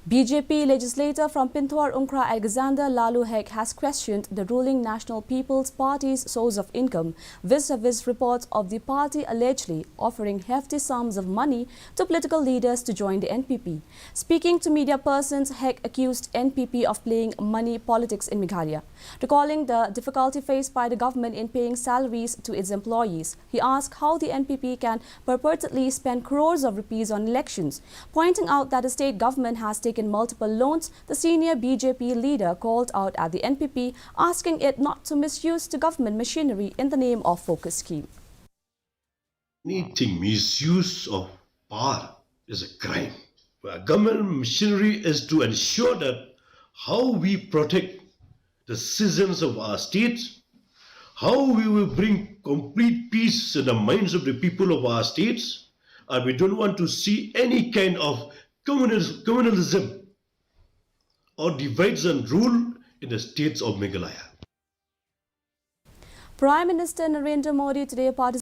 BJP legislator from Pinthor Ungkra Alexander Lalu Hek has questioned the ruling National People's Party's source of income vis-a-vis reports of the party allegedly offering hefty sums of money to political leaders to join the NPP. Speaking to media persons, Hek accused NPP of playing money politics in Meghalaya. Recalling the difficulty faced by the government in paying salaries to its employees, he asked how the NPP can purportedly spend crores of rupees on elections. Pointing out that the state government has taken multiple loans, the senior BJP leader called out at the NPP, asking it not to misuse the government machinery in the name of focus scheme. Anything misuse of power is a crime. Government machinery is to ensure that how we protect the citizens of our states, how we will bring complete peace in the minds of the people of our states, and we don't want to see any kind of communalism or divides and rule in the states of Meghalaya. Prime Minister Narendra Modi today participated